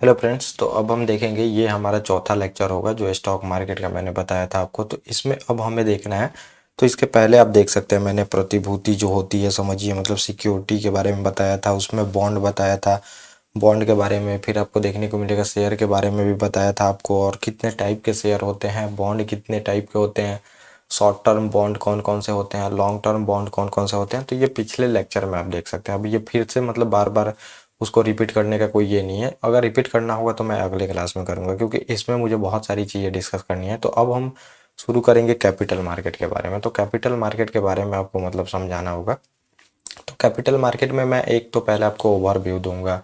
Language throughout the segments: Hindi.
हेलो फ्रेंड्स, तो अब हम देखेंगे। ये हमारा चौथा लेक्चर होगा जो स्टॉक मार्केट का मैंने बताया था आपको। तो इसमें अब हमें देखना है। तो इसके पहले आप देख सकते हैं मैंने प्रतिभूति जो होती है, समझिए मतलब सिक्योरिटी के बारे में बताया था, उसमें बॉन्ड बताया था। बॉन्ड के बारे में फिर आपको देखने को मिलेगा, शेयर के बारे में भी बताया था आपको, और कितने टाइप के शेयर होते हैं, बॉन्ड कितने टाइप के होते हैं, शॉर्ट टर्म बॉन्ड कौन कौन से होते हैं, लॉन्ग टर्म बॉन्ड कौन कौन से होते हैं। तो ये पिछले लेक्चर में आप देख सकते हैं। अब ये फिर से मतलब बार बार उसको रिपीट करने का कोई ये नहीं है। अगर रिपीट करना होगा तो मैं अगले क्लास में करूँगा, क्योंकि इसमें मुझे बहुत सारी चीज़ें डिस्कस करनी है। तो अब हम शुरू करेंगे कैपिटल मार्केट के बारे में। तो कैपिटल मार्केट के बारे में आपको मतलब समझाना होगा। तो कैपिटल मार्केट में मैं एक तो पहले आपको ओवरव्यू दूंगा।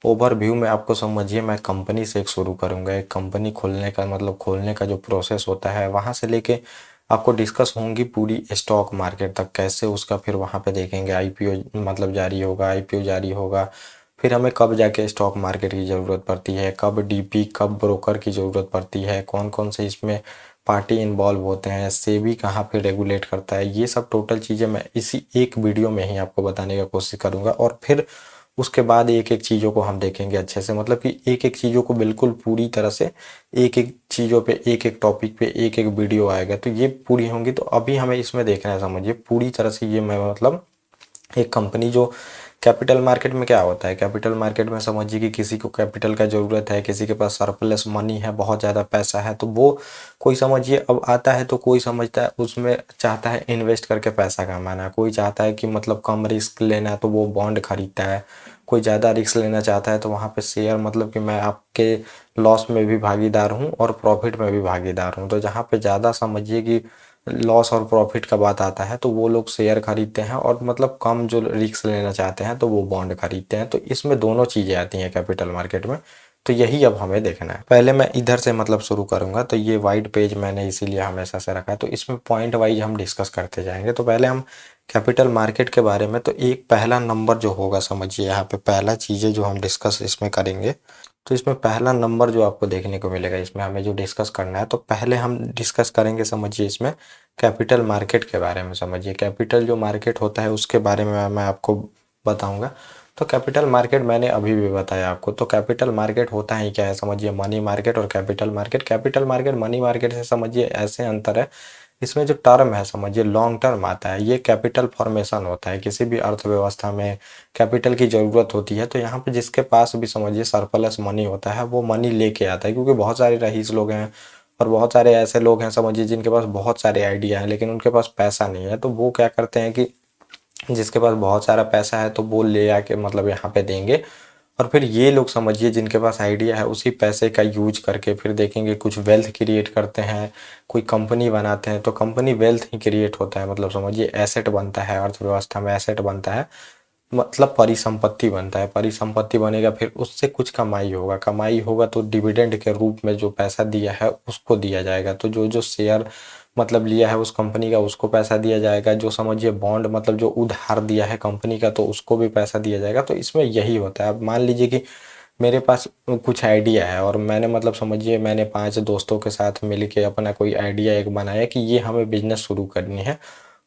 ओवरव्यू में आपको समझिए मैं कंपनी से एक शुरू करूंगा। एक कंपनी खोलने का मतलब खोलने का जो प्रोसेस होता है, वहां से लेके आपको डिस्कस होंगी पूरी स्टॉक मार्केट तक, कैसे उसका फिर वहां पे देखेंगे आईपीओ मतलब जारी होगा, आईपीओ जारी होगा। फिर हमें कब जाके स्टॉक मार्केट की ज़रूरत पड़ती है, कब डीपी कब ब्रोकर की ज़रूरत पड़ती है, कौन कौन से इसमें पार्टी इन्वॉल्व होते हैं, सेबी कहाँ पे रेगुलेट करता है, ये सब टोटल चीज़ें मैं इसी एक वीडियो में ही आपको बताने का कोशिश करूँगा। और फिर उसके बाद एक एक चीज़ों को हम देखेंगे अच्छे से, मतलब कि एक एक चीज़ों को बिल्कुल पूरी तरह से, एक एक चीज़ों पे एक एक टॉपिक पे एक एक वीडियो आएगा तो ये पूरी होंगी। तो अभी हमें इसमें देखना है, समझिए पूरी तरह से ये मैं मतलब एक कंपनी जो कैपिटल मार्केट में क्या होता है। कैपिटल मार्केट में समझिए कि किसी को कैपिटल का ज़रूरत है, किसी के पास सरप्लस मनी है, बहुत ज़्यादा पैसा है, तो वो कोई समझिए अब आता है तो कोई समझता है उसमें चाहता है इन्वेस्ट करके पैसा कमाना, कोई चाहता है कि मतलब कम रिस्क लेना है तो वो बॉन्ड खरीदता है, कोई ज़्यादा रिस्क लेना चाहता है तो वहाँ पे शेयर मतलब कि मैं आपके लॉस में भी भागीदार हूँ और प्रॉफिट में भी भागीदार हूँ। तो जहाँ पे ज़्यादा समझिए कि लॉस और प्रॉफिट का बात आता है तो वो लोग शेयर खरीदते हैं, और मतलब कम जो रिस्क लेना चाहते हैं तो वो बॉन्ड खरीदते हैं। तो इसमें दोनों चीज़ें आती हैं कैपिटल मार्केट में। तो यही अब हमें देखना है। पहले मैं इधर से मतलब शुरू करूंगा। तो ये वाइट पेज मैंने इसीलिए हमेशा से रखा है, तो इसमें पॉइंट वाइज हम डिस्कस करते जाएंगे। तो पहले हम कैपिटल मार्केट के बारे में, तो एक पहला नंबर जो होगा, समझिए यहाँ पे पहला चीज़ें जो हम डिस्कस इसमें करेंगे। तो इसमें पहला नंबर जो आपको देखने को मिलेगा, इसमें हमें जो डिस्कस करना है, तो पहले हम डिस्कस करेंगे समझिए इसमें कैपिटल मार्केट के बारे में। समझिए कैपिटल जो मार्केट होता है उसके बारे में मैं आपको बताऊंगा। तो कैपिटल मार्केट मैंने अभी भी बताया आपको। तो कैपिटल मार्केट होता है क्या है, समझिए मनी मार्केट और capital market. Capital market money market से समझिए ऐसे अंतर है, इसमें जो टर्म है समझिए लॉन्ग टर्म आता है। ये कैपिटल फॉर्मेशन होता है किसी भी अर्थव्यवस्था में, कैपिटल की ज़रूरत होती है। तो यहाँ पे जिसके पास भी समझिए सरप्लस मनी होता है वो मनी लेके आता है, क्योंकि बहुत सारे रईस लोग हैं और बहुत सारे ऐसे लोग हैं समझिए जिनके पास बहुत सारे आइडिया हैं लेकिन उनके पास पैसा नहीं है। तो वो क्या करते हैं कि जिसके पास बहुत सारा पैसा है तो वो ले आके मतलब यहाँ पे देंगे, और फिर ये लोग समझिए जिनके पास आइडिया है उसी पैसे का यूज करके फिर देखेंगे कुछ वेल्थ क्रिएट करते हैं, कोई कंपनी बनाते हैं। तो कंपनी वेल्थ ही क्रिएट होता है, मतलब समझिए एसेट बनता है, अर्थव्यवस्था में एसेट बनता है, मतलब परिसंपत्ति बनता है। परिसंपत्ति बनेगा फिर उससे कुछ कमाई होगा, कमाई होगा तो डिविडेंड के रूप में जो पैसा दिया है उसको दिया जाएगा। तो जो जो शेयर मतलब लिया है उस कंपनी का उसको पैसा दिया जाएगा। जो समझिए बॉन्ड मतलब जो उधार दिया है कंपनी का तो उसको भी पैसा दिया जाएगा। तो इसमें यही होता है। अब मान लीजिए कि मेरे पास कुछ आइडिया है और मैंने मतलब समझिए मैंने 5 दोस्तों के साथ मिलके अपना कोई आइडिया एक बनाया कि ये हमें बिजनेस शुरू करनी है।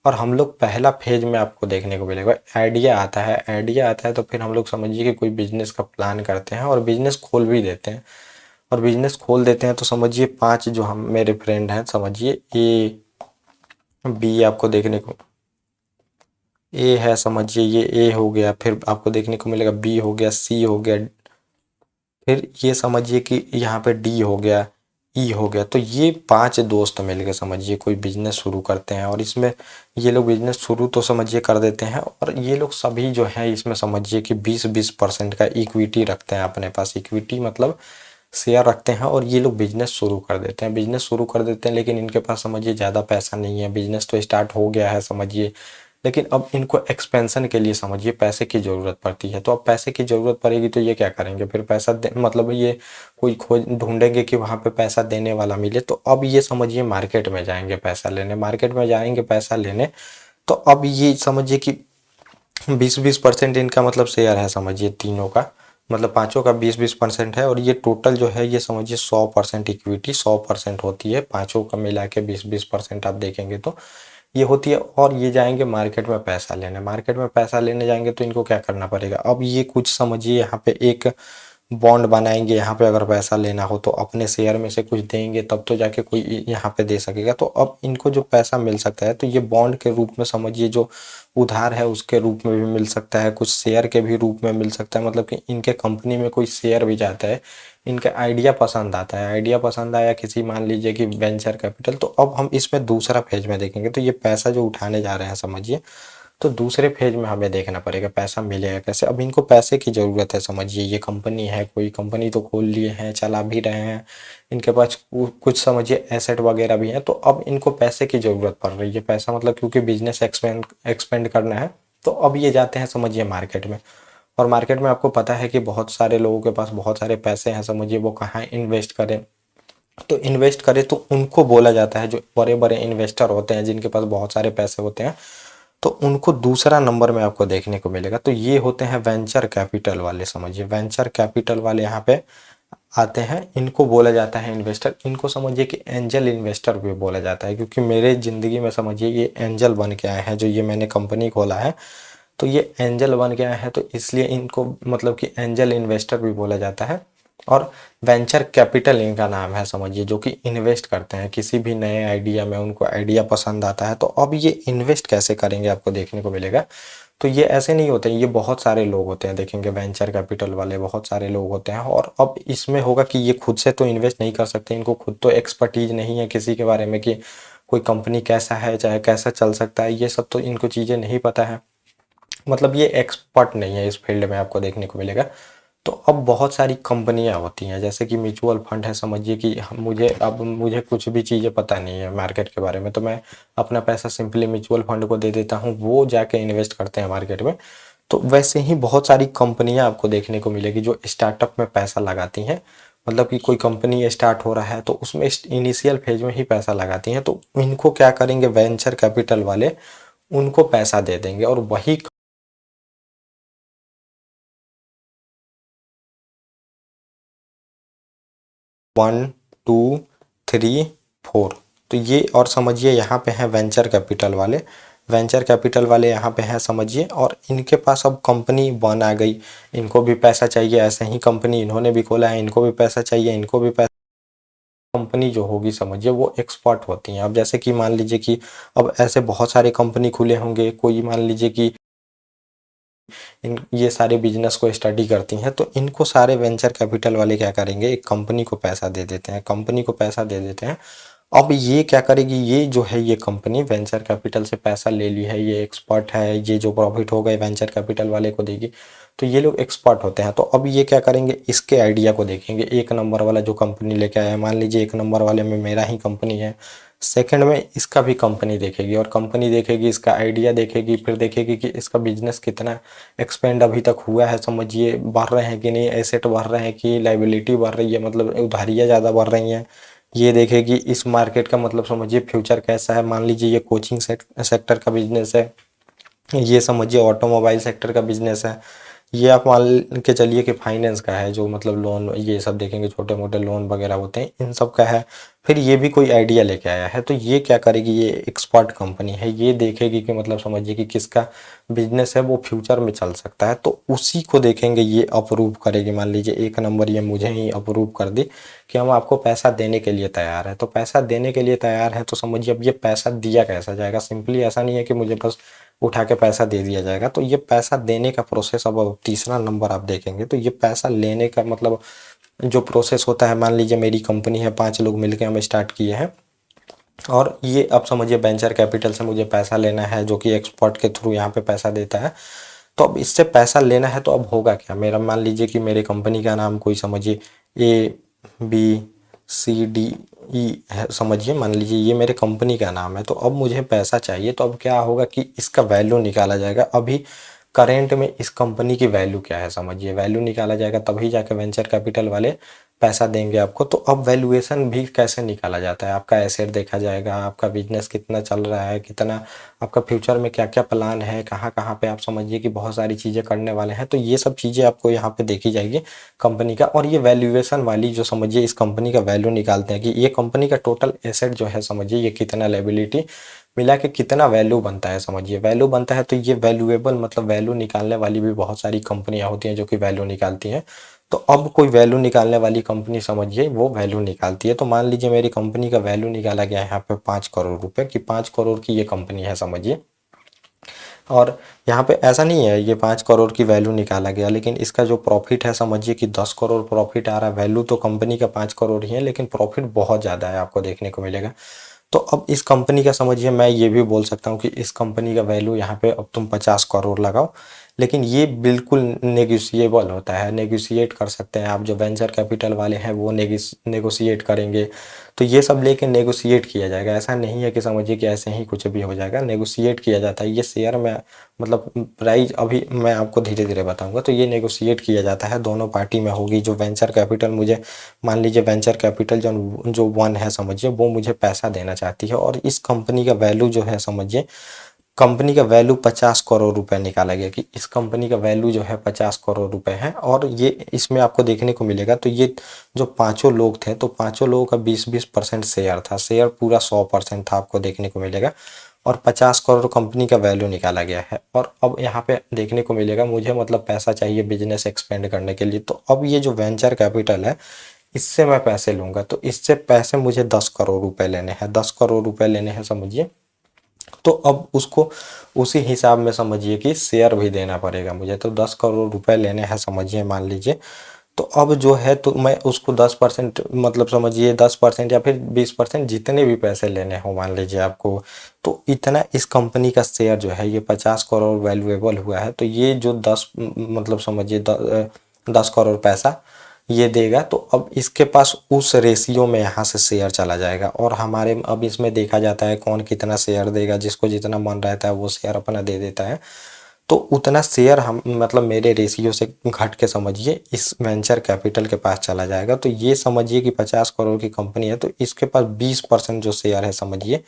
और हम लोग पहला फेज में आपको देखने को मिलेगा आइडिया आता है। आइडिया आता है तो फिर हम लोग समझिए कि कोई बिजनेस का प्लान करते हैं और बिजनेस खोल भी देते हैं। और बिजनेस खोल देते हैं तो समझिए 5 जो हम मेरे फ्रेंड हैं, समझिए ए बी आपको देखने को, ए है समझिए, ये ए हो गया, फिर आपको देखने को मिलेगा बी हो गया, सी हो गया, फिर ये समझिए कि यहाँ पे डी हो गया, ई हो गया। तो ये 5 दोस्त मिलके समझिए कोई बिजनेस शुरू करते हैं, और इसमें ये लोग बिजनेस शुरू तो समझिए कर देते हैं, और ये लोग सभी जो है इसमें समझिए कि 20-20% का इक्विटी रखते हैं अपने पास। इक्विटी मतलब शेयर रखते हैं और ये लोग बिजनेस शुरू कर देते हैं। बिजनेस शुरू कर देते हैं लेकिन इनके पास समझिए ज़्यादा पैसा नहीं है। बिजनेस तो स्टार्ट हो गया है समझिए, लेकिन अब इनको एक्सपेंशन के लिए समझिए पैसे की ज़रूरत पड़ती है। तो अब पैसे की ज़रूरत पड़ेगी तो ये क्या करेंगे, फिर पैसा मतलब ये कोई खोज ढूंढेंगे कि वहाँ पे पैसा देने वाला मिले। तो अब ये समझिए मार्केट में जाएंगे पैसा लेने, मार्केट में जाएंगे पैसा लेने। तो अब ये समझिए कि 20-20% इनका मतलब शेयर है समझिए तीनों का, मतलब पांचों का 20-20% है। और ये टोटल जो है ये समझिए 100% इक्विटी 100% होती है, पांचों का मिला के 20-20% आप देखेंगे तो ये होती है। और ये जाएंगे मार्केट में पैसा लेने, मार्केट में पैसा लेने जाएंगे तो इनको क्या करना पड़ेगा। अब ये कुछ समझिए यहाँ पे एक बॉन्ड बनाएंगे, यहाँ पे अगर पैसा लेना हो तो अपने शेयर में से कुछ देंगे तब तो जाके कोई यहाँ पे दे सकेगा। तो अब इनको जो पैसा मिल सकता है तो ये बॉन्ड के रूप में समझिए, जो उधार है उसके रूप में भी मिल सकता है, कुछ शेयर के भी रूप में मिल सकता है। मतलब कि इनके कंपनी में कोई शेयर भी जाता है, इनका आइडिया पसंद आता है, आइडिया पसंद आया किसी, मान लीजिए कि वेंचर कैपिटल, तो अब हम इसमें दूसरा फेज में देखेंगे। तो ये पैसा जो उठाने जा रहे हैं समझिए, तो दूसरे फेज में हमें देखना पड़ेगा पैसा मिलेगा कैसे। अब इनको पैसे की ज़रूरत है समझिए, ये कंपनी है, कोई कंपनी तो खोल लिए हैं, चला भी रहे हैं, इनके पास कुछ समझिए एसेट वगैरह भी हैं, तो अब इनको पैसे की ज़रूरत पड़ रही है। पैसा मतलब क्योंकि बिजनेस एक्सपेंड एक्सपेंड करना है, तो अब ये जाते हैं समझिए मार्केट में। और मार्केट में आपको पता है कि बहुत सारे लोगों के पास बहुत सारे पैसे हैं समझिए, वो कहाँ इन्वेस्ट करें। तो इन्वेस्ट करें तो उनको बोला जाता है, जो बड़े बड़े इन्वेस्टर होते हैं जिनके पास बहुत सारे पैसे होते हैं, तो उनको दूसरा नंबर में आपको देखने को मिलेगा। तो ये होते हैं वेंचर कैपिटल वाले समझिए, वेंचर कैपिटल वाले यहाँ पे आते हैं, इनको बोला जाता है इन्वेस्टर। इनको समझिए कि एंजल इन्वेस्टर भी बोला जाता है, क्योंकि मेरे ज़िंदगी में समझिए ये एंजल बन के आए हैं, जो ये मैंने कंपनी खोला है तो ये एंजल बन के आए हैं, तो इसलिए इनको मतलब कि एंजल इन्वेस्टर भी बोला जाता है। और वेंचर कैपिटल इनका नाम है समझिए, जो कि इन्वेस्ट करते हैं किसी भी नए आइडिया में, उनको आइडिया पसंद आता है। तो अब ये इन्वेस्ट कैसे करेंगे आपको देखने को मिलेगा। तो ये ऐसे नहीं होते हैं, ये बहुत सारे लोग होते हैं, देखेंगे वेंचर कैपिटल वाले बहुत सारे लोग होते हैं। और अब इसमें होगा कि ये खुद से तो इन्वेस्ट नहीं कर सकते, इनको खुद तो एक्सपर्टीज नहीं है किसी के बारे में कि कोई कंपनी कैसा है, चाहे कैसा चल सकता है, ये सब तो इनको चीज़ें नहीं पता है, मतलब ये एक्सपर्ट नहीं है इस फील्ड में, आपको देखने को मिलेगा। तो अब बहुत सारी कंपनियां होती हैं, जैसे कि म्यूचुअल फंड है समझिए कि मुझे कुछ भी चीज़ें पता नहीं है मार्केट के बारे में, तो मैं अपना पैसा सिंपली म्यूचुअल फंड को दे देता हूँ, वो जाके इन्वेस्ट करते हैं मार्केट में। तो वैसे ही बहुत सारी कंपनियां आपको देखने को मिलेगी जो स्टार्टअप में पैसा लगाती हैं। मतलब कि कोई कंपनी स्टार्ट हो रहा है तो उसमें इनिशियल फेज में ही पैसा लगाती हैं, तो इनको क्या करेंगे वेंचर कैपिटल वाले, उनको पैसा दे देंगे और वही 1 2 3 4, तो ये और समझिए यहाँ पे हैं वेंचर कैपिटल वाले, वेंचर कैपिटल वाले यहाँ पे हैं समझिए। और इनके पास अब कंपनी बन आ गई, इनको भी पैसा चाहिए, ऐसे ही कंपनी इन्होंने भी खोला है, इनको भी पैसा चाहिए, इनको भी पैसा। कंपनी जो होगी समझिए वो एक्सपर्ट होती हैं। अब जैसे कि मान लीजिए कि अब ऐसे बहुत सारे कंपनी खुले होंगे, कोई मान लीजिए कि इन ये सारे बिजनेस को स्टडी करती हैं, तो इनको सारे वेंचर कैपिटल वाले क्या करेंगे, एक कंपनी को पैसा दे देते हैं, कंपनी को पैसा दे देते हैं। अब ये क्या करेगी, ये जो है ये कंपनी वेंचर कैपिटल से पैसा ले ली है, ये एक्सपर्ट है, ये जो प्रॉफिट होगा वेंचर कैपिटल वाले को देगी, तो ये लोग एक्सपर्ट होते हैं। तो अब ये क्या करेंगे, इसके आइडिया को देखेंगे, एक नंबर वाला जो कंपनी लेके आया है, मान लीजिए एक नंबर वाले में मेरा ही कंपनी है, सेकंड में इसका भी कंपनी देखेगी, और कंपनी देखेगी इसका आइडिया देखेगी, फिर देखेगी कि इसका बिजनेस कितना एक्सपेंड अभी तक हुआ है समझिए, बढ़ रहे हैं कि नहीं, एसेट बढ़ रहे हैं कि लाइबिलिटी बढ़ रही है, मतलब उधारियाँ ज़्यादा बढ़ रही हैं, ये देखेगी। इस मार्केट का मतलब समझिए फ्यूचर कैसा है, मान लीजिए ये कोचिंग सेक्टर का बिजनेस है, ये समझिए ऑटोमोबाइल सेक्टर का बिजनेस है, ये आप मान के चलिए कि फाइनेंस का है, जो मतलब लोन ये सब देखेंगे, छोटे मोटे लोन वगैरह होते हैं, इन सब का है। फिर ये भी कोई आइडिया लेके आया है, तो ये क्या करेगी, ये एक्सपर्ट कंपनी है, ये देखेगी कि मतलब समझिए कि किसका बिजनेस है वो फ्यूचर में चल सकता है, तो उसी को देखेंगे, ये अप्रूव करेगी। मान लीजिए एक नंबर ये मुझे ही अप्रूव कर दी कि हम आपको पैसा देने के लिए तैयार है, तो पैसा देने के लिए तैयार है, तो समझिए अब ये पैसा दिया कैसा जाएगा, सिंपली ऐसा नहीं है कि मुझे बस उठा के पैसा दे दिया जाएगा। तो ये पैसा देने का प्रोसेस, अब तीसरा नंबर आप देखेंगे, तो ये पैसा लेने का मतलब जो प्रोसेस होता है, मान लीजिए मेरी कंपनी है, 5 लोग मिलकर हम स्टार्ट किए हैं, और ये अब समझिए वेंचर कैपिटल से मुझे पैसा लेना है, जो कि एक्सपर्ट के थ्रू यहाँ पे पैसा देता है। तो अब इससे पैसा लेना है, तो अब होगा क्या, मेरा मान लीजिए कि मेरे कंपनी का नाम कोई समझिए ABCDE है समझिए, मान लीजिए ये मेरे कंपनी का नाम है, तो अब मुझे पैसा चाहिए, तो अब क्या होगा कि इसका वैल्यू निकाला जाएगा, अभी करेंट में इस कंपनी की वैल्यू क्या है समझिए, वैल्यू निकाला जाएगा, तभी जाके वेंचर कैपिटल वाले पैसा देंगे आपको। तो अब वैल्यूएशन भी कैसे निकाला जाता है, आपका एसेट देखा जाएगा, आपका बिजनेस कितना चल रहा है, कितना आपका फ्यूचर में क्या क्या प्लान है, कहाँ कहाँ पे आप समझिए कि बहुत सारी चीज़ें करने वाले हैं, तो ये सब चीज़ें आपको यहाँ पे देखी जाएगी कंपनी का। और ये वैल्यूएशन वाली जो समझिए इस कंपनी का वैल्यू निकालते हैं कि ये कंपनी का टोटल एसेट जो है समझिए ये कितना, लायबिलिटी मिला के कितना वैल्यू बनता है समझिए, वैल्यू बनता है। तो ये वैल्यूएबल मतलब वैल्यू निकालने वाली भी बहुत सारी कंपनियां होती हैं जो कि वैल्यू निकालती हैं। तो अब कोई वैल्यू निकालने वाली कंपनी समझिए वो वैल्यू निकालती है। तो मान लीजिए मेरी कंपनी का वैल्यू निकाला गया है यहाँ पे 5 करोड़ रुपए की, 5 करोड़ की ये कंपनी है समझिए। और यहाँ पे ऐसा नहीं है ये 5 करोड़ की वैल्यू निकाला गया, लेकिन इसका जो प्रॉफिट है समझिए कि 10 करोड़ प्रॉफिट आ रहा है। वैल्यू तो कंपनी का 5 करोड़ ही है, लेकिन प्रॉफिट बहुत ज़्यादा है आपको देखने को मिलेगा। तो अब इस कंपनी का समझिए, मैं ये भी बोल सकता हूँ कि इस कंपनी का वैल्यू यहाँ पे अब तुम 50 करोड़ लगाओ, लेकिन ये बिल्कुल नेगोशिएबल होता है, नेगोशिएट कर सकते हैं आप। जो वेंचर कैपिटल वाले हैं वो नेगोशिएट करेंगे, तो ये सब लेके नेगोशिएट किया जाएगा। ऐसा नहीं है कि समझिए कि ऐसे ही कुछ भी हो जाएगा, नेगोशिएट किया जाता है। ये शेयर में मतलब प्राइस अभी मैं आपको धीरे धीरे बताऊंगा। तो ये नेगोशिएट किया जाता है, दोनों पार्टी में होगी। जो वेंचर कैपिटल मुझे, मान लीजिए वेंचर कैपिटल जो वन है समझिए, वो मुझे पैसा देना चाहती है, और इस कंपनी का वैल्यू जो है समझिए, कंपनी का वैल्यू 50 करोड़ रुपए निकाला गया कि इस कंपनी का वैल्यू जो है 50 करोड़ रुपए है। और ये इसमें आपको देखने को मिलेगा, तो ये जो पांचों लोग थे, तो पांचों लोगों का 20-20% शेयर था, शेयर पूरा 100% था आपको देखने को मिलेगा। और 50 करोड़ कंपनी का वैल्यू निकाला गया है। और अब यहाँ पे देखने को मिलेगा मुझे मतलब पैसा चाहिए बिजनेस एक्सपेंड करने के लिए। तो अब ये जो वेंचर कैपिटल है, इससे मैं पैसे लूंगा, तो इससे पैसे मुझे 10 करोड़ रुपए लेने हैं, 10 करोड़ रुपए लेने हैं समझिए। तो अब उसको उसी हिसाब में समझिए कि शेयर भी देना पड़ेगा मुझे। तो 10 करोड़ रुपए लेने हैं समझिए मान लीजिए। तो अब जो है तो मैं उसको 10% मतलब समझिए 10% या फिर 20%, जितने भी पैसे लेने हो मान लीजिए आपको, तो इतना इस कंपनी का शेयर जो है ये 50 करोड़ वैल्यूएबल हुआ है। तो ये जो 10 मतलब समझिए 10 करोड़ पैसा ये देगा। तो अब इसके पास उस रेशियो में यहाँ से शेयर चला जाएगा। और हमारे अब इसमें देखा जाता है कौन कितना शेयर देगा, जिसको जितना मन रहता है वो शेयर अपना दे देता है। तो उतना शेयर हम मतलब मेरे रेशियो से घट के समझिए इस वेंचर कैपिटल के पास चला जाएगा। तो ये समझिए कि 50 करोड़ की कंपनी है, तो इसके पास 20% जो शेयर है समझिए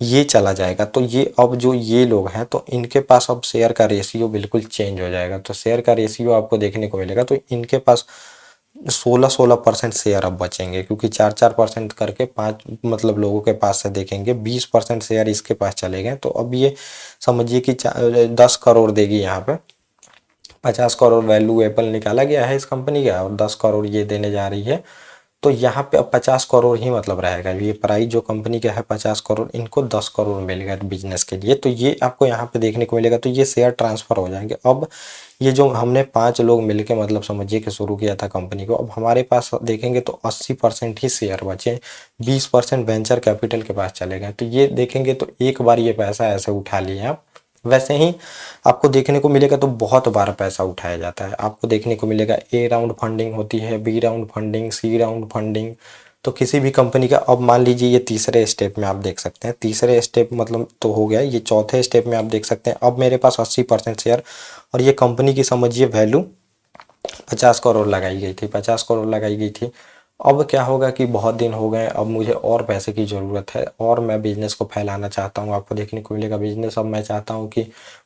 ये चला जाएगा। तो ये अब जो ये लोग हैं, तो इनके पास अब शेयर का रेशियो बिल्कुल चेंज हो जाएगा। तो शेयर का रेशियो आपको देखने को मिलेगा, तो इनके पास 16-16% शेयर अब बचेंगे, क्योंकि 4-4% करके पांच मतलब लोगों के पास से देखेंगे 20% शेयर इसके पास चले गए। तो अब ये समझिए कि 10 करोड़ देगी यहाँ पे। 50 करोड़ वैल्यू एप्पल निकाला गया है इस कंपनी का, और 10 करोड़ ये देने जा रही है। तो यहाँ पे अब 50 करोड़ ही मतलब रहेगा। ये प्राइस जो कंपनी का है 50 करोड़, इनको 10 करोड़ मिल गया बिजनेस के लिए। तो ये आपको यहाँ पे देखने को मिलेगा। तो ये शेयर ट्रांसफर हो जाएंगे। अब ये जो हमने 5 लोग मिलके मतलब समझिए कि शुरू किया था कंपनी को, अब हमारे पास देखेंगे तो 80% ही शेयर बचे, 20% वेंचर कैपिटल के पास चले गए। तो ये देखेंगे तो एक बार ये पैसा ऐसे उठा लिए आप। वैसे ही आपको देखने को मिलेगा तो बहुत बार पैसा उठाया जाता है। आपको देखने को मिलेगा ए राउंड फंडिंग होती है, be round funding, C round funding. तो किसी भी कंपनी का अब मान लीजिए ये तीसरे स्टेप में आप देख सकते हैं, तीसरे स्टेप मतलब तो हो गया, ये चौथे स्टेप में आप देख सकते हैं अब मेरे पास 80% शेयर, और ये कंपनी की समझिए वैल्यू 50 करोड़ लगाई गई थी, 50 करोड़ लगाई गई थी। अब क्या होगा कि बहुत दिन हो गए, अब मुझे और पैसे की ज़रूरत है, और मैं बिज़नेस को फैलाना चाहता हूँ। आपको देखने को मिलेगा बिज़नेस अब मैं चाहता हूँ कि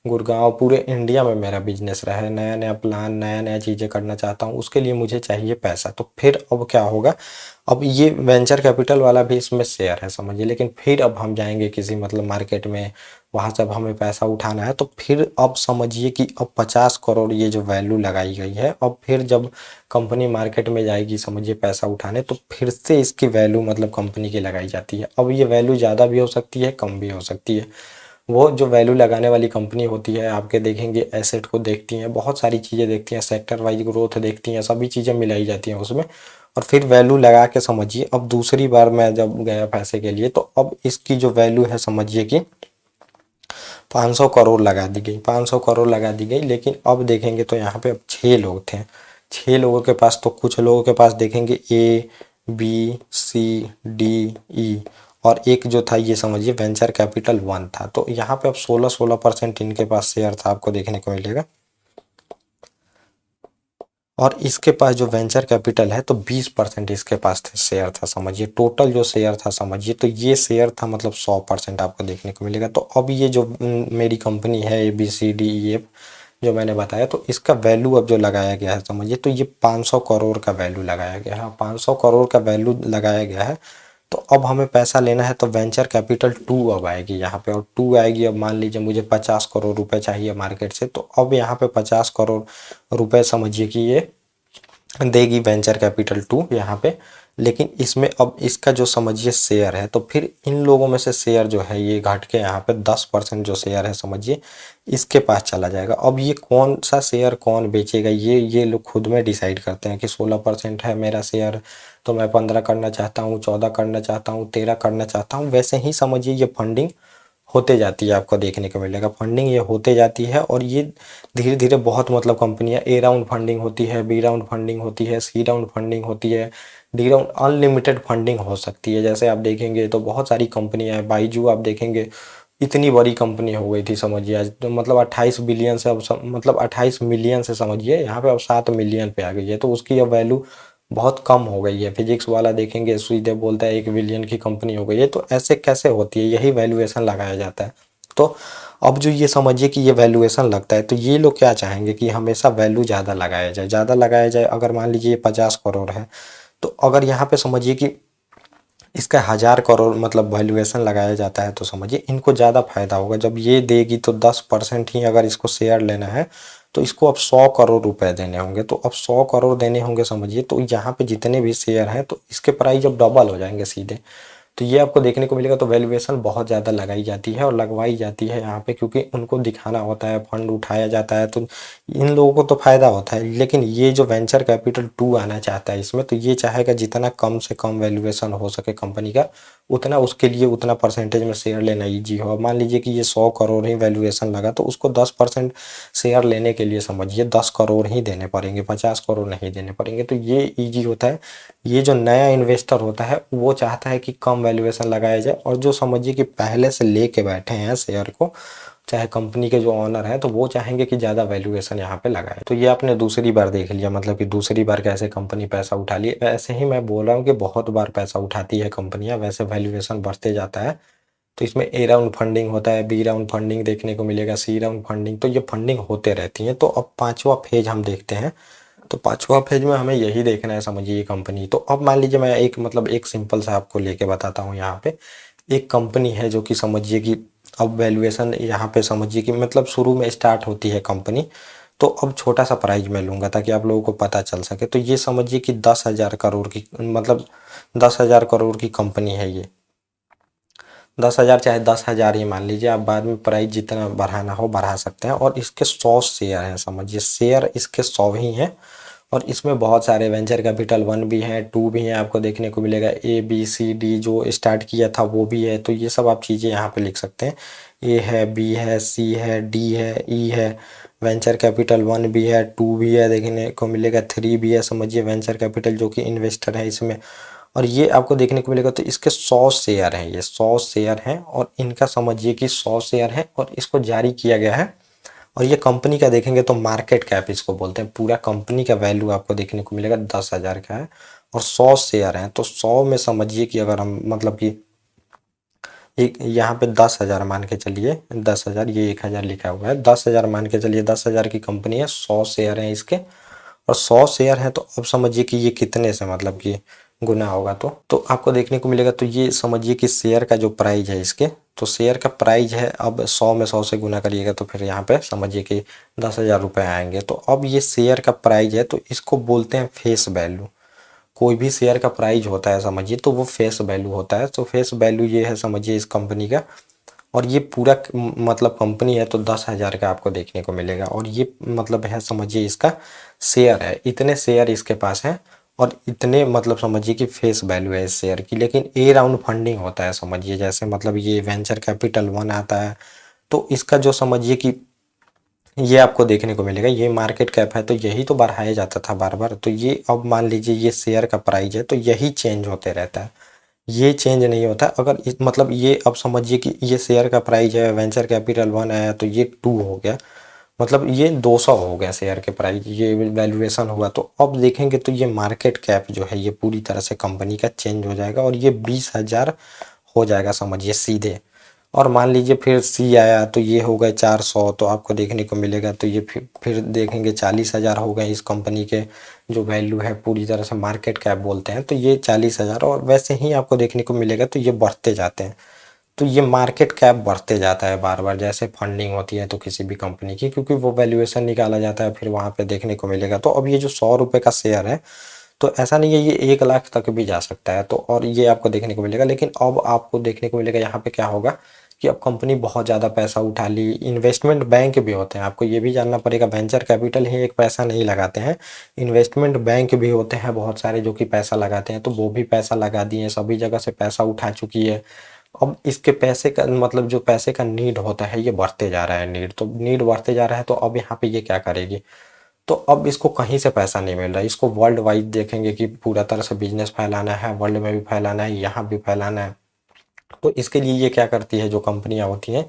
गुड़गांव पूरे इंडिया में मेरा बिज़नेस रहे, नया नया प्लान, नया नया चीज़ें करना चाहता हूँ, उसके लिए मुझे चाहिए पैसा। तो फिर अब क्या होगा, अब ये वेंचर कैपिटल वाला भी इसमें शेयर है समझिए, लेकिन फिर अब हम जाएंगे किसी मतलब मार्केट में, वहाँ से अब हमें पैसा उठाना है। तो फिर अब समझिए कि अब 50 करोड़ ये जो वैल्यू लगाई गई है, अब फिर जब कंपनी मार्केट में जाएगी समझिए पैसा उठाने, तो फिर से इसकी वैल्यू मतलब कंपनी की लगाई जाती है। अब ये वैल्यू ज़्यादा भी हो सकती है, कम भी हो सकती है। वो जो वैल्यू लगाने वाली कंपनी होती है, आपके देखेंगे एसेट को देखती हैं, बहुत सारी चीज़ें देखती हैं, सेक्टर वाइज ग्रोथ देखती हैं, सभी चीज़ें मिलाई जाती हैं उसमें। और फिर वैल्यू लगा के समझिए अब दूसरी बार मैं जब गया पैसे के लिए, तो अब इसकी जो वैल्यू है समझिए कि 500 करोड़ लगा दी गई, 500 करोड़ लगा दी गई। लेकिन अब देखेंगे तो यहाँ पे अब 6 लोग थे, 6 लोगों के पास, तो कुछ लोगों के पास देखेंगे A B C D E, और एक जो था ये समझिए वेंचर कैपिटल 1 था। तो यहाँ पे अब 16-16% इनके पास शेयर था आपको देखने को मिलेगा, और इसके पास जो वेंचर कैपिटल है तो 20% इसके पास थे शेयर था समझिए। टोटल जो शेयर था समझिए, तो ये शेयर था मतलब 100% आपको देखने को मिलेगा। तो अब ये जो मेरी कंपनी है ABCDEF जो मैंने बताया, तो इसका वैल्यू अब जो लगाया गया है समझिए, तो ये 500 करोड़ का वैल्यू लगाया गया है, 500 करोड़ का वैल्यू लगाया गया है। तो अब हमें पैसा लेना है, तो वेंचर कैपिटल 2 अब आएगी यहाँ पे, और 2 आएगी। अब मान लीजिए मुझे 50 करोड़ रुपए चाहिए मार्केट से, तो अब यहाँ पे 50 करोड़ रुपए समझिए कि ये देगी वेंचर कैपिटल 2 यहाँ पे। लेकिन इसमें अब इसका जो समझिए शेयर है, तो फिर इन लोगों में से शेयर जो है ये घट के यहाँ पे 10% जो शेयर है समझिए इसके पास चला जाएगा। अब ये कौन सा शेयर कौन बेचेगा, ये लोग खुद में डिसाइड करते हैं कि 16% है मेरा शेयर, तो मैं 15 करना चाहता हूँ, 14 करना चाहता हूँ, 13 करना चाहता हूँ। वैसे ही समझिए ये फंडिंग होते जाती है, आपको देखने को मिलेगा फंडिंग ये होते जाती है। और ये धीरे धीरे बहुत मतलब कंपनियां, ए राउंड फंडिंग होती है, बी राउंड फंडिंग होती है, सी राउंड फंडिंग होती है, डी राउंड, अनलिमिटेड फंडिंग हो सकती है। जैसे आप देखेंगे तो बहुत सारी कंपनियां हैं, बाइजू आप देखेंगे इतनी बड़ी कंपनी हो गई थी समझिए आज, तो मतलब 28 बिलियन से अब मतलब 28 मिलियन से समझिए यहाँ पे अब 7 मिलियन पे आ गई है, तो उसकी अब वैल्यू बहुत कम हो गई है। फिजिक्स वाला देखेंगे सीधे बोलता है 1 बिलियन की कंपनी हो गई है, तो ऐसे कैसे होती है, यही वैल्यूएशन लगाया जाता है। तो अब जो ये समझिए कि ये वैल्यूएशन लगता है, तो ये लोग क्या चाहेंगे कि हमेशा वैल्यू ज़्यादा लगाया जाए, ज़्यादा लगाया जाए। अगर मान लीजिए ये 50 करोड़ है, तो अगर यहाँ पे समझिए कि इसका 1000 करोड़ मतलब वैल्यूएशन लगाया जाता है, तो समझिए इनको ज़्यादा फायदा होगा। जब ये देगी तो 10% ही अगर इसको शेयर लेना है, तो इसको अब 100 करोड़ रुपए देने होंगे। तो अब 100 करोड़ देने होंगे समझिए, तो यहाँ पे जितने भी शेयर हैं तो इसके प्राइस अब डबल हो जाएंगे सीधे। तो ये आपको देखने को मिलेगा। तो वैल्यूएशन बहुत ज़्यादा लगाई जाती है और लगवाई जाती है यहाँ पे, क्योंकि उनको दिखाना होता है, फंड उठाया जाता है, तो इन लोगों को तो फायदा होता है। लेकिन ये जो वेंचर कैपिटल 2 आना चाहता है इसमें, तो ये चाहेगा जितना कम से कम वैल्यूएशन हो सके कंपनी का, उतना उसके लिए उतना परसेंटेज में शेयर लेना ईजी हो। अब मान लीजिए कि ये 100 करोड़ ही वैल्यूएशन लगा, तो उसको 10% शेयर लेने के लिए समझिए 10 करोड़ ही देने पड़ेंगे, 50 करोड़ नहीं देने पड़ेंगे। तो ये ईजी होता है। ये जो नया इन्वेस्टर होता है वो चाहता है कि कम वैल्यूएशन लगाया जाए, और जो समझिए कि पहले से लेके बैठे हैं शेयर को, चाहे कंपनी के जो ऑनर हैं, तो वो चाहेंगे कि ज़्यादा वैल्यूएशन यहाँ पे लगाए। तो ये आपने दूसरी बार देख लिया, मतलब कि दूसरी बार कैसे कंपनी पैसा उठा ली। ऐसे ही मैं बोल रहा हूँ कि बहुत बार पैसा उठाती है कंपनियां, वैसे वैल्यूएशन बढ़ते जाता है। तो इसमें ए राउंड फंडिंग होता है, बी राउंड फंडिंग देखने को मिलेगा, सी राउंड फंडिंग, तो ये फंडिंग होते रहती है। तो अब पांचवा फेज हम देखते हैं। तो पांचवा फेज में हमें यही देखना है समझिए ये कंपनी। तो अब मान लीजिए मैं एक मतलब एक सिंपल सा आपको लेके बताता हूँ। यहाँ पे एक कंपनी है जो कि समझिए कि अब वैल्यूएशन यहाँ पे समझिए कि मतलब शुरू में स्टार्ट होती है कंपनी। तो अब छोटा सा प्राइज मैं लूंगा ताकि आप लोगों को पता चल सके। तो ये समझिए कि 10,000 करोड़ की मतलब 10,000 करोड़ की कंपनी है ये। 10,000 चाहे 10,000 ही मान लीजिए, आप बाद में प्राइस जितना बढ़ाना हो बढ़ा सकते हैं। और इसके 100 शेयर हैं समझिए, शेयर इसके 100 ही हैं। और इसमें बहुत सारे वेंचर कैपिटल 1 भी हैं, 2 भी हैं, आपको देखने को मिलेगा। ए बी सी डी जो स्टार्ट किया था वो भी है। तो ये सब आप चीज़ें यहाँ पे लिख सकते हैं। ए है, बी है, सी है, डी है, ई है, वेंचर कैपिटल 1 भी है, 2 भी है, देखने को मिलेगा, 3 भी है समझिए वेंचर कैपिटल जो कि इन्वेस्टर है इसमें। और ये आपको देखने को मिलेगा। तो इसके 100 शेयर हैं, ये 100 शेयर हैं, और इनका समझिए कि 100 शेयर है और इसको जारी किया गया है। और ये कंपनी का देखेंगे तो मार्केट कैप इसको बोलते हैं। पूरा कंपनी का वैल्यू आपको देखने को मिलेगा 10,000 का है, और 100 शेयर हैं। तो 100 में समझिए कि अगर हम मतलब कि एक यहाँ पे 10,000 मान के चलिए, 10,000, ये 1,000 लिखा हुआ है, 10,000 मान के चलिए, 10,000 की कंपनी है, 100 शेयर हैं इसके। और 100 शेयर है, तो अब समझिए कि ये कितने से मतलब कि गुना होगा। तो आपको देखने को मिलेगा। तो ये समझिए कि शेयर का जो प्राइस है इसके, तो शेयर का प्राइस है, अब 100 में 100 से गुना करिएगा तो फिर यहाँ पे समझिए कि 10,000 रुपये आएंगे। तो अब ये शेयर का प्राइस है, तो इसको बोलते हैं फेस वैल्यू। कोई भी शेयर का प्राइस होता है समझिए, तो वो फेस वैल्यू होता है। तो फेस वैल्यू ये है समझिए इस कंपनी का। और ये पूरा मतलब कंपनी है, तो 10,000 का आपको देखने को मिलेगा। और ये मतलब है समझिए इसका शेयर है, इतने शेयर इसके पास है, और इतने मतलब समझिए कि फेस वैल्यू है इस शेयर की। लेकिन ए राउंड फंडिंग होता है समझिए, जैसे मतलब ये वेंचर कैपिटल 1 आता है, तो इसका जो समझिए कि ये आपको देखने को मिलेगा, ये मार्केट कैप है, तो यही तो बढ़ाया जाता था बार बार। तो ये अब मान लीजिए ये शेयर का प्राइस है, तो यही चेंज होते रहता है, ये चेंज नहीं होता। अगर मतलब ये अब समझिए कि ये शेयर का प्राइस है, वेंचर कैपिटल 1 आया तो ये 2 हो गया, मतलब ये 200 हो गया शेयर के प्राइस, ये वैल्यूएशन हुआ। तो अब देखेंगे तो ये मार्केट कैप जो है ये पूरी तरह से कंपनी का चेंज हो जाएगा, और ये 20,000 हो जाएगा समझिए सीधे। और मान लीजिए फिर सी आया तो ये हो गए 400, तो आपको देखने को मिलेगा। तो ये फिर देखेंगे 40,000 हो गए इस कंपनी के, जो वैल्यू है पूरी तरह से मार्केट कैप बोलते हैं। तो ये 40,000, और वैसे ही आपको देखने को मिलेगा। तो ये बढ़ते जाते हैं। तो ये मार्केट कैप बढ़ते जाता है बार बार, जैसे फंडिंग होती है तो किसी भी कंपनी की, क्योंकि वो वैल्यूएशन निकाला जाता है फिर वहाँ पे देखने को मिलेगा। तो अब ये जो 100 रुपये का शेयर है, तो ऐसा नहीं है, ये 1 लाख तक भी जा सकता है, तो और ये आपको देखने को मिलेगा। लेकिन अब आपको देखने को मिलेगा यहाँ पे क्या होगा कि अब कंपनी बहुत ज़्यादा पैसा उठा ली। इन्वेस्टमेंट बैंक भी होते हैं, आपको ये भी जानना पड़ेगा, वेंचर कैपिटल ही एक पैसा नहीं लगाते हैं, इन्वेस्टमेंट बैंक भी होते हैं बहुत सारे जो कि पैसा लगाते हैं। तो वो भी पैसा लगा दिए, सभी जगह से पैसा उठा चुकी है। अब इसके पैसे का मतलब जो पैसे का नीड होता है ये बढ़ते जा रहा है, नीड तो नीड बढ़ते जा रहा है। तो अब यहाँ पे ये क्या करेगी, तो अब इसको कहीं से पैसा नहीं मिल रहा है, इसको वर्ल्ड वाइड देखेंगे कि पूरा तरह से बिजनेस फैलाना है, वर्ल्ड में भी फैलाना है, यहाँ भी फैलाना है। तो इसके लिए ये क्या करती है, जो कंपनियां होती हैं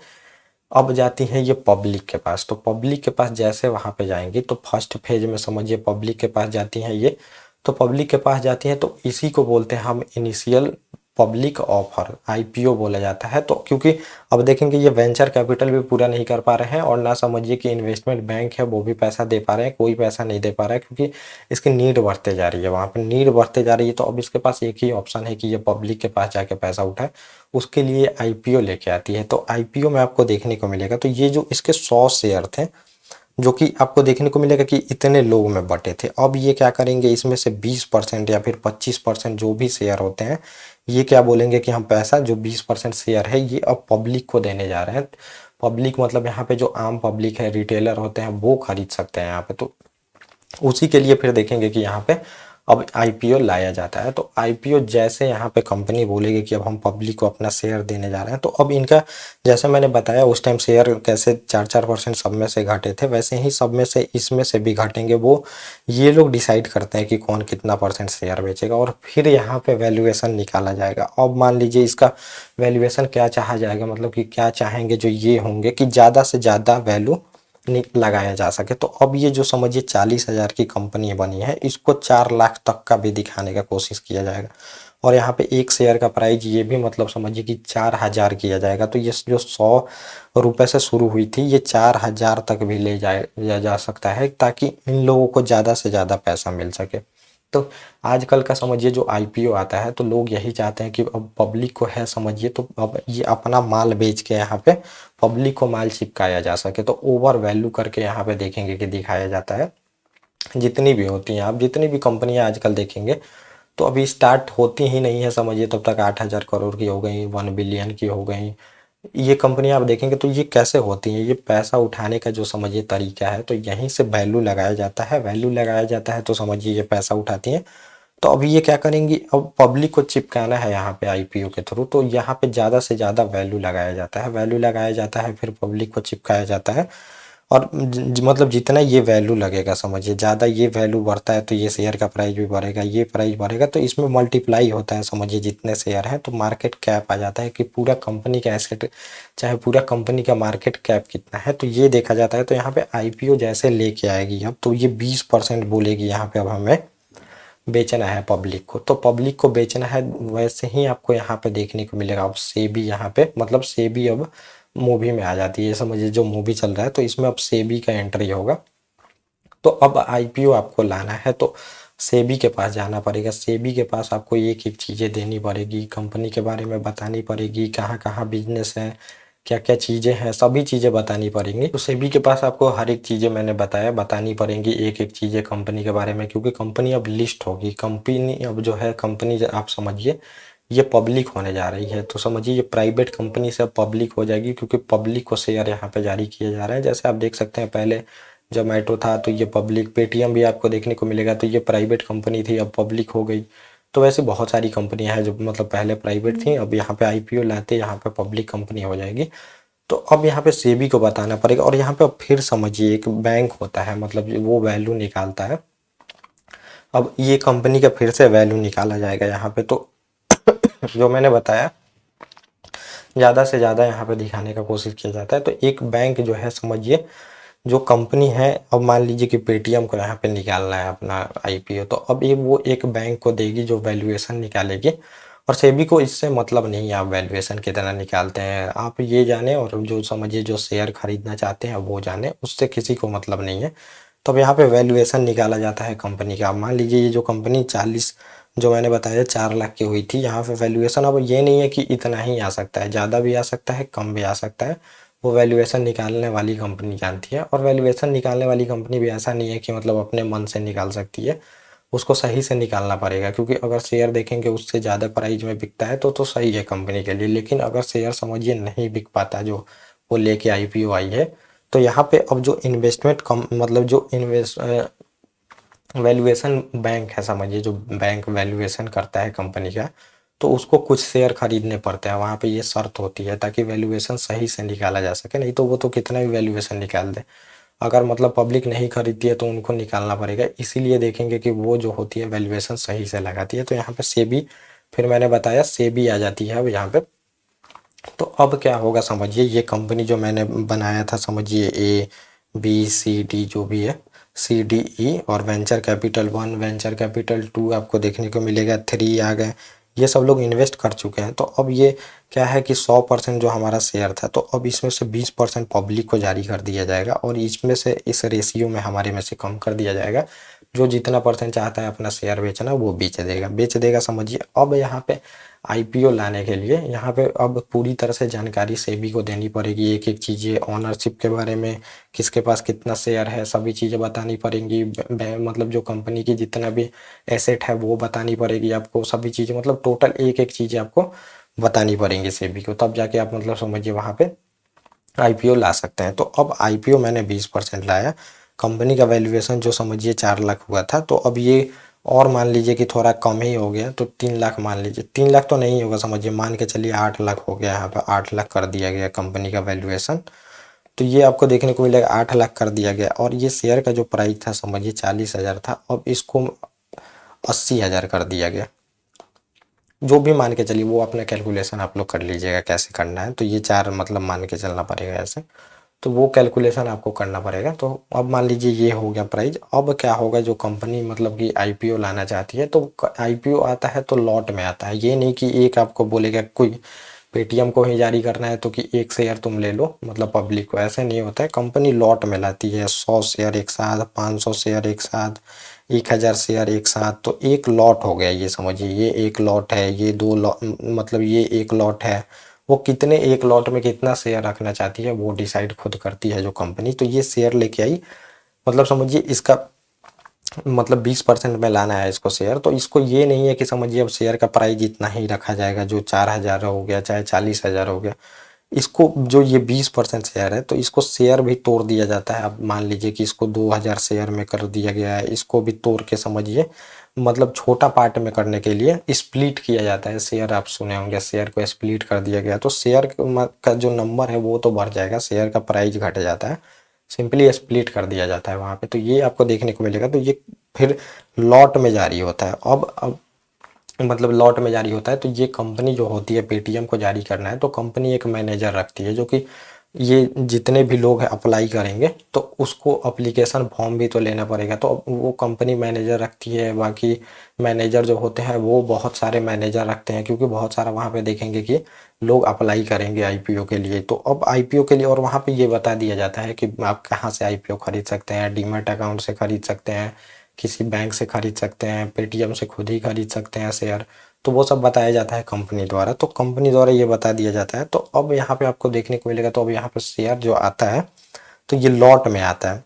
अब जाती हैं ये पब्लिक के पास। तो पब्लिक के पास जैसे वहाँ पे जाएंगी, तो फर्स्ट फेज में समझिए पब्लिक के पास जाती हैं ये। तो पब्लिक के पास जाती हैं तो इसी को बोलते हैं हम इनिशियल पब्लिक ऑफर, आईपीओ बोला जाता है। तो क्योंकि अब देखेंगे ये वेंचर कैपिटल भी पूरा नहीं कर पा रहे हैं, और ना समझिए कि इन्वेस्टमेंट बैंक है वो भी पैसा दे पा रहे हैं, कोई पैसा नहीं दे पा रहा है, क्योंकि इसकी नीड बढ़ते जा रही है, वहाँ पे नीड बढ़ते जा रही है। तो अब इसके पास एक ही ऑप्शन है कि ये पब्लिक के पास जाके पैसा उठाए, उसके लिए आईपीओ लेके आती है। तो आईपीओ में आपको देखने को मिलेगा, तो ये जो इसके 100 शेयर थे जो कि आपको देखने को मिलेगा कि इतने लोग में बटे थे, अब ये क्या करेंगे, इसमें से 20% या फिर 25% जो भी शेयर होते हैं, ये क्या बोलेंगे कि हम पैसा जो 20% शेयर है ये अब पब्लिक को देने जा रहे हैं। पब्लिक मतलब यहाँ पे जो आम पब्लिक है, रिटेलर होते हैं, वो खरीद सकते हैं यहाँ पे। तो उसी के लिए फिर देखेंगे कि यहाँ पे अब आईपीओ लाया जाता है। तो आईपीओ जैसे यहाँ पे कंपनी बोलेगी कि अब हम पब्लिक को अपना शेयर देने जा रहे हैं, तो अब इनका जैसे मैंने बताया उस टाइम शेयर कैसे 4-4% सब में से घटे थे, वैसे ही सब में से इसमें से भी घटेंगे। वो ये लोग डिसाइड करते हैं कि कौन कितना परसेंट शेयर बेचेगा, और फिर यहाँ पे वैल्यूएशन निकाला जाएगा। अब मान लीजिए इसका वैल्यूएशन क्या चाहा जाएगा, मतलब कि क्या चाहेंगे जो ये होंगे कि ज़्यादा से ज़्यादा वैल्यू लगाया जा सके। तो अब ये जो समझिए 40,000 की कंपनी बनी है, इसको 4 लाख तक का भी दिखाने का कोशिश किया जाएगा, और यहाँ पे एक शेयर का प्राइस ये भी मतलब समझिए कि 4,000 किया जाएगा। तो ये जो 100 रुपये से शुरू हुई थी ये 4,000 तक भी ले जाया जा सकता है, ताकि इन लोगों को ज़्यादा से ज़्यादा पैसा मिल सके। तो आजकल का समझिए जो आईपीओ आता है, तो लोग यही चाहते हैं कि अब पब्लिक को है समझिए, तो अब ये अपना माल बेच के यहाँ पे पब्लिक को माल चिपकाया जा सके। तो ओवर वैल्यू करके यहाँ पे देखेंगे कि दिखाया जाता है। जितनी भी होती हैं, आप जितनी भी कंपनियां आजकल देखेंगे, तो अभी स्टार्ट होती ही नहीं है समझिए, तब तक 8,000 करोड़ की हो गई, 1 बिलियन की हो गई। ये कंपनियां आप देखेंगे तो ये कैसे होती हैं, ये पैसा उठाने का जो समझिए तरीका है, तो यहीं से वैल्यू लगाया जाता है, वैल्यू लगाया जाता है तो समझिए ये पैसा उठाती हैं। तो अभी ये क्या करेंगी, अब पब्लिक को चिपकाना है यहाँ पे आईपीओ के थ्रू, तो यहाँ पे ज़्यादा से ज़्यादा वैल्यू लगाया जाता है, वैल्यू लगाया जाता है, फिर पब्लिक को चिपकाया जाता है। और मतलब जितना ये वैल्यू लगेगा समझिए, ज़्यादा ये वैल्यू बढ़ता है तो ये शेयर का प्राइस भी बढ़ेगा, ये प्राइस बढ़ेगा, तो इसमें मल्टीप्लाई होता है समझिए, जितने शेयर हैं तो मार्केट कैप आ जाता है कि पूरा कंपनी का एसेट, चाहे पूरा कंपनी का मार्केट कैप कितना है, तो ये देखा जाता है। तो यहाँ पे आईपीओ जैसे लेके आएगी अब, तो ये 20% बोलेगी यहाँ पे अब हमें बेचना है पब्लिक को, तो पब्लिक को बेचना है। वैसे ही आपको यहाँ पे देखने को मिलेगा अब सेबी, यहाँ पे मतलब सेबी अब मूवी में आ जाती है, समझिए जो मूवी चल रहा है तो इसमें अब सेबी का एंट्री होगा। तो अब आईपीओ आपको लाना है तो सेबी के पास जाना पड़ेगा, सेबी के पास आपको एक एक चीज़ें देनी पड़ेगी, कंपनी के बारे में बतानी पड़ेगी, कहाँ कहाँ बिजनेस है, क्या क्या चीज़ें हैं, सभी चीज़ें बतानी पड़ेंगी। तो सेबी के पास आपको हर एक चीज़ें मैंने बताया बतानी पड़ेंगी, एक एक चीज़ें कंपनी के बारे में, क्योंकि कंपनी अब लिस्ट होगी, कंपनी अब जो है कंपनी आप समझिए ये पब्लिक होने जा रही है। तो समझिए ये प्राइवेट कंपनी से पब्लिक हो जाएगी, क्योंकि पब्लिक को शेयर यहाँ पे जारी किए जा रहे हैं। जैसे आप देख सकते हैं पहले जोमेटो था तो ये पब्लिक, पेटीएम भी आपको देखने को मिलेगा, तो ये प्राइवेट कंपनी थी अब पब्लिक हो गई। तो वैसे बहुत सारी कंपनियां हैं जो मतलब पहले प्राइवेट थी, अब यहाँ पे आईपीओ लाते यहाँ पे पब्लिक कंपनी हो जाएगी। तो अब यहाँ पे सेबी को बताना पड़ेगा, और यहाँ पे अब फिर समझिए एक बैंक होता है, मतलब वो वैल्यू निकालता है। अब ये कंपनी का फिर से वैल्यू निकाला जाएगा यहाँ पे। तो जो मैंने बताया ज़्यादा से ज़्यादा यहाँ पे दिखाने का कोशिश किया जाता है। तो एक बैंक जो है समझिए जो कंपनी है, अब मान लीजिए कि पेटीएम को यहाँ पे निकालना है अपना आईपीओ, तो अब ये वो एक बैंक को देगी जो वैल्यूएशन निकालेगी, और सेबी को इससे मतलब नहीं है आप वैल्यूएशन कितना निकालते हैं, आप ये जाने और जो समझिए जो शेयर खरीदना चाहते हैं वो जाने, उससे किसी को मतलब नहीं है। तो अब यहाँ पे वैल्यूएशन निकाला जाता है कंपनी का। मान लीजिए ये जो कंपनी 40 जो मैंने बताया 4 लाख की हुई थी यहाँ पे वैल्यूएशन। अब ये नहीं है कि इतना ही आ सकता है, ज़्यादा भी आ सकता है, कम भी आ सकता है, वो वैल्यूएशन निकालने वाली कंपनी जानती है। और वैल्यूएशन निकालने वाली कंपनी भी ऐसा नहीं है कि मतलब अपने मन से निकाल सकती है, उसको सही से निकालना पड़ेगा, क्योंकि अगर शेयर देखेंगे उससे ज़्यादा प्राइस में बिकता है तो सही है कंपनी के लिए। लेकिन अगर शेयर समझिए नहीं बिक पाता जो वो लेके आईपीओ आई है, तो यहाँ पे अब जो इन्वेस्टमेंट कम मतलब जो वैल्यूएशन बैंक है, समझिए जो बैंक वैल्यूएशन करता है कंपनी का, तो उसको कुछ शेयर खरीदने पड़ते हैं, वहाँ पे ये शर्त होती है ताकि वैल्यूएशन सही से निकाला जा सके। नहीं तो वो तो कितना भी वैल्यूएशन निकाल दे, अगर मतलब पब्लिक नहीं खरीदती है तो उनको निकालना पड़ेगा। इसीलिए देखेंगे कि वो जो होती है वैल्यूएशन सही से लगाती है। तो यहाँ पे सेबी, फिर मैंने बताया सेबी आ जाती है अब यहाँ पे। तो अब क्या होगा समझिए, ये कंपनी जो मैंने बनाया था, समझिए ABCD जो भी है, CDE, और वेंचर कैपिटल 1, वेंचर कैपिटल 2 आपको देखने को मिलेगा, 3 आ गए, ये सब लोग इन्वेस्ट कर चुके हैं। तो अब ये क्या है कि 100% जो हमारा शेयर था, तो अब इसमें से 20% पब्लिक को जारी कर दिया जाएगा, और इसमें से इस रेशियो में हमारे में से कम कर दिया जाएगा। जो जितना परसेंट चाहता है अपना शेयर बेचना वो बेच देगा समझिए। अब यहाँ पे आईपीओ लाने के लिए यहाँ पे अब पूरी तरह से जानकारी सेबी को देनी पड़ेगी, एक एक चीज़ें ओनरशिप के बारे में, किसके पास कितना शेयर है, सभी चीज़ें बतानी पड़ेंगी। मतलब जो कंपनी की जितना भी एसेट है वो बतानी पड़ेगी आपको, सभी चीज़ें मतलब टोटल एक एक चीज़ें आपको बतानी पड़ेंगी सेबी को, तब जाके आप मतलब समझिए वहाँ पे आईपीओ ला सकते हैं। तो अब आईपीओ मैंने 20% लाया, कंपनी का वैल्यूएशन जो समझिए 4 लाख हुआ था, तो अब ये और मान लीजिए कि थोड़ा कम ही हो गया, तो 3 लाख मान लीजिए, 3 लाख तो नहीं होगा समझिए, मान के चलिए 8 लाख हो गया, यहाँ पे 8 लाख कर दिया गया कंपनी का वैल्यूएशन। तो ये आपको देखने को मिलेगा 8 लाख कर दिया गया, और ये शेयर का जो प्राइस था समझिए 40,000 था, अब इसको 80,000 कर दिया गया। जो भी मान के चलिए, वो अपना कैलकुलेशन आप लोग कर लीजिएगा कैसे करना है। तो ये 4 मतलब मान के चलना पड़ेगा ऐसे, तो वो कैलकुलेशन आपको करना पड़ेगा। तो अब मान लीजिए ये हो गया प्राइस। अब क्या होगा, जो कंपनी मतलब कि आईपीओ लाना चाहती है, तो आईपीओ आता है तो लॉट में आता है, ये नहीं कि एक आपको बोलेगा कोई पेटीएम को ही जारी करना है तो कि एक शेयर तुम ले लो मतलब पब्लिक को, ऐसे नहीं होता है। कंपनी लॉट में लाती है, 100 शेयर एक साथ, 500 शेयर एक साथ, 1000 शेयर एक साथ, तो एक लॉट हो गया ये समझिए। ये एक लॉट है, ये दो लॉट मतलब ये एक लॉट है। वो कितने एक लॉट में कितना शेयर रखना चाहती है वो डिसाइड खुद करती है जो कंपनी। तो ये शेयर लेके आई, मतलब समझिए इसका मतलब 20% में लाना है इसको शेयर। तो इसको ये नहीं है कि समझिए अब शेयर का प्राइस इतना ही रखा जाएगा, जो 4,000 हो गया चाहे 40,000 हो गया, इसको जो ये 20% शेयर है तो इसको शेयर भी तोड़ दिया जाता है। अब मान लीजिए कि इसको 2,000 शेयर में कर दिया गया है, इसको भी तोड़ के समझिए मतलब छोटा पार्ट में करने के लिए स्प्लिट किया जाता है शेयर। आप सुने होंगे शेयर को स्प्लिट कर दिया गया, तो शेयर का जो नंबर है वो तो बढ़ जाएगा, शेयर का प्राइस घट जाता है, सिंपली स्प्लिट कर दिया जाता है वहाँ पे। तो ये आपको देखने को मिलेगा। तो ये फिर लॉट में जारी होता है। अब मतलब लॉट में जारी होता है, तो ये कंपनी जो होती है पेटीएम को जारी करना है तो कंपनी एक मैनेजर रखती है, जो कि ये जितने भी लोग हैं अप्लाई करेंगे तो उसको अप्लीकेशन फॉर्म भी तो लेना पड़ेगा, तो अब वो कंपनी मैनेजर रखती है। बाकी मैनेजर जो होते हैं वो बहुत सारे मैनेजर रखते हैं, क्योंकि बहुत सारा वहाँ पे देखेंगे कि लोग अप्लाई करेंगे आईपीओ के लिए। तो अब आईपीओ के लिए और वहाँ पे ये बता दिया जाता है कि आप कहाँ से आईपीओ खरीद सकते हैं, डीमैट अकाउंट से खरीद सकते हैं, किसी बैंक से खरीद सकते हैं, पेटीएम से खुद ही खरीद सकते हैं शेयर। तो वो सब बताया जाता है कंपनी द्वारा, तो कंपनी द्वारा ये बता दिया जाता है। तो अब यहाँ पे आपको देखने को मिलेगा, तो अब यहाँ पे शेयर जो आता है तो ये लॉट में आता है,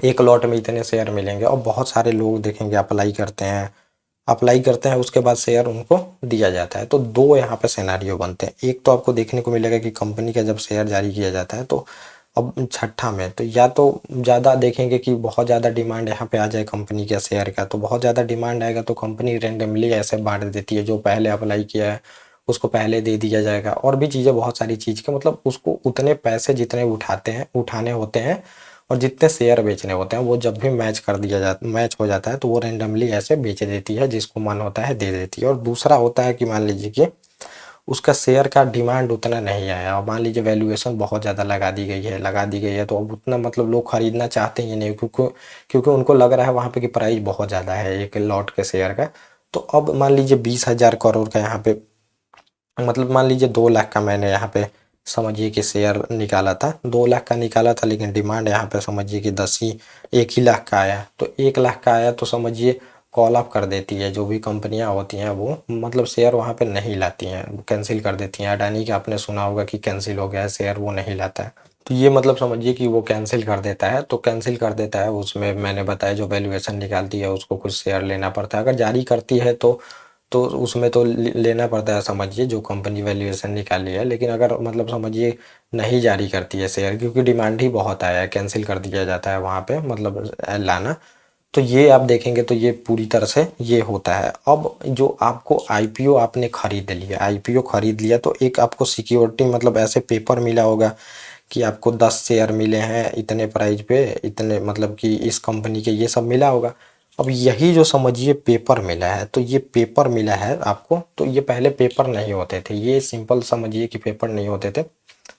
एक लॉट में इतने शेयर मिलेंगे, और बहुत सारे लोग देखेंगे अप्लाई करते हैं, उसके बाद शेयर उनको दिया जाता है। तो दो यहाँ पे सिनेरियो बनते हैं। एक तो आपको देखने को मिलेगा कि कंपनी का जब शेयर जारी किया जाता है, तो अब छठा में तो या तो ज़्यादा देखेंगे कि बहुत ज़्यादा डिमांड यहाँ पे आ जाए कंपनी के शेयर का, तो बहुत ज़्यादा डिमांड आएगा तो कंपनी रेंडमली ऐसे बांट देती है, जो पहले अप्लाई किया है उसको पहले दे दिया जाएगा। और भी चीज़ें बहुत सारी चीज़ के मतलब उसको उतने पैसे जितने उठाने होते हैं और जितने शेयर बेचने होते हैं वो जब भी मैच हो जाता है तो वो रेंडमली ऐसे बेच देती है, जिसको मन होता है दे देती है। और दूसरा होता है कि मान लीजिए कि उसका शेयर का डिमांड उतना नहीं आया, और मान लीजिए वैल्यूएशन बहुत ज़्यादा लगा दी गई है, तो अब उतना मतलब लोग खरीदना चाहते ही नहीं, क्योंकि उनको लग रहा है वहाँ पे कि प्राइस बहुत ज़्यादा है एक लॉट के शेयर का। तो अब मान लीजिए 20,000 करोड़ का यहाँ पे मतलब मान लीजिए 2 लाख का मैंने यहाँ पे समझिए कि शेयर निकाला था, 2 लाख का निकाला था, लेकिन डिमांड यहाँ पे समझिए कि 1 ही लाख का आया। तो 1 लाख का आया तो समझिए कॉल ऑफ कर देती है, जो भी कंपनियां होती हैं वो मतलब शेयर वहाँ पे नहीं लाती हैं, कैंसिल कर देती हैं। अडानी का आपने सुना होगा कि कैंसिल हो गया है शेयर, वो नहीं लाता है। तो ये मतलब समझिए कि वो कैंसिल कर देता है। तो कैंसिल कर देता है, उसमें मैंने बताया जो वैल्यूएशन निकालती है उसको कुछ शेयर लेना पड़ता है। अगर जारी करती है तो उसमें तो लेना पड़ता है, समझिए जो कंपनी वैल्यूएशन निकाली है। लेकिन अगर मतलब समझिए नहीं जारी करती है शेयर, क्योंकि डिमांड ही बहुत आया है, कैंसिल कर दिया जाता है वहाँ पे मतलब लाना। तो ये आप देखेंगे तो ये पूरी तरह से ये होता है। अब जो आपको आईपीओ आपने खरीद लिया, आईपीओ खरीद लिया तो एक आपको सिक्योरिटी मतलब ऐसे पेपर मिला होगा कि आपको 10 शेयर मिले हैं इतने प्राइस पे, इतने मतलब कि इस कंपनी के, ये सब मिला होगा। अब यही जो समझिए पेपर मिला है, तो ये पेपर मिला है आपको। तो ये पहले पेपर नहीं होते थे, ये सिंपल समझिए कि पेपर नहीं होते थे,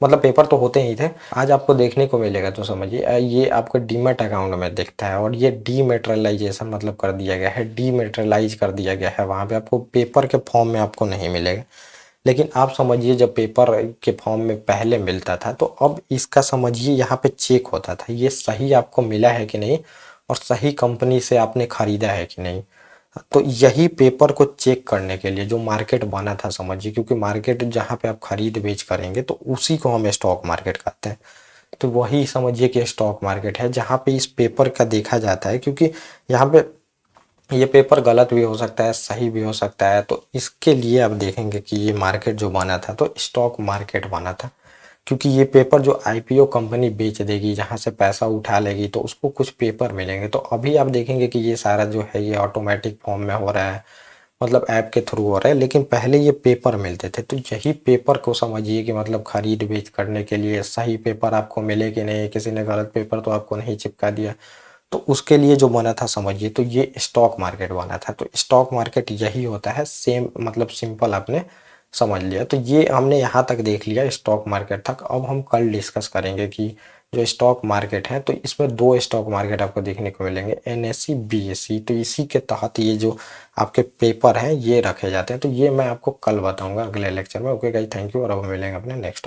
मतलब पेपर तो होते ही थे। आज आपको देखने को मिलेगा तो समझिए ये आपका डीमैट अकाउंट में दिखता है, और ये डीमेटेरियलाइजेशन मतलब कर दिया गया है, डीमेटेरियलाइज कर दिया गया है। वहाँ पे आपको पेपर के फॉर्म में आपको नहीं मिलेगा। लेकिन आप समझिए जब पेपर के फॉर्म में पहले मिलता था, तो अब इसका समझिए यहाँ पे चेक होता था ये सही आपको मिला है कि नहीं, और सही कंपनी से आपने खरीदा है कि नहीं। तो यही पेपर को चेक करने के लिए जो मार्केट बना था समझिए, क्योंकि मार्केट जहाँ पे आप खरीद बेच करेंगे तो उसी को हम स्टॉक मार्केट कहते हैं। तो वही समझिए कि स्टॉक मार्केट है जहाँ पे इस पेपर का देखा जाता है, क्योंकि यहाँ पे ये पेपर गलत भी हो सकता है, सही भी हो सकता है। तो इसके लिए आप देखेंगे कि ये मार्केट जो बना था तो स्टॉक मार्केट बना था, क्योंकि ये पेपर जो आईपीओ कंपनी बेच देगी, जहाँ से पैसा उठा लेगी, तो उसको कुछ पेपर मिलेंगे। तो अभी आप देखेंगे कि ये सारा जो है ये ऑटोमेटिक फॉर्म में हो रहा है, मतलब ऐप के थ्रू हो रहा है। लेकिन पहले ये पेपर मिलते थे, तो यही पेपर को समझिए कि मतलब खरीद बेच करने के लिए सही पेपर आपको मिले कि नहीं, किसी ने गलत पेपर तो आपको नहीं चिपका दिया, तो उसके लिए जो बना था समझिए, तो ये स्टॉक मार्केट बना था। तो स्टॉक मार्केट यही होता है, सेम मतलब सिंपल आपने समझ लिया। तो ये हमने यहाँ तक देख लिया स्टॉक मार्केट तक। अब हम कल डिस्कस करेंगे कि जो स्टॉक मार्केट है, तो इसमें दो स्टॉक मार्केट आपको देखने को मिलेंगे, एनएसई बीएसई। तो इसी के तहत ये जो आपके पेपर हैं ये रखे जाते हैं। तो ये मैं आपको कल बताऊंगा अगले लेक्चर में। ओके गाइस, थैंक यू, और अब मिलेंगे अपने नेक्स्ट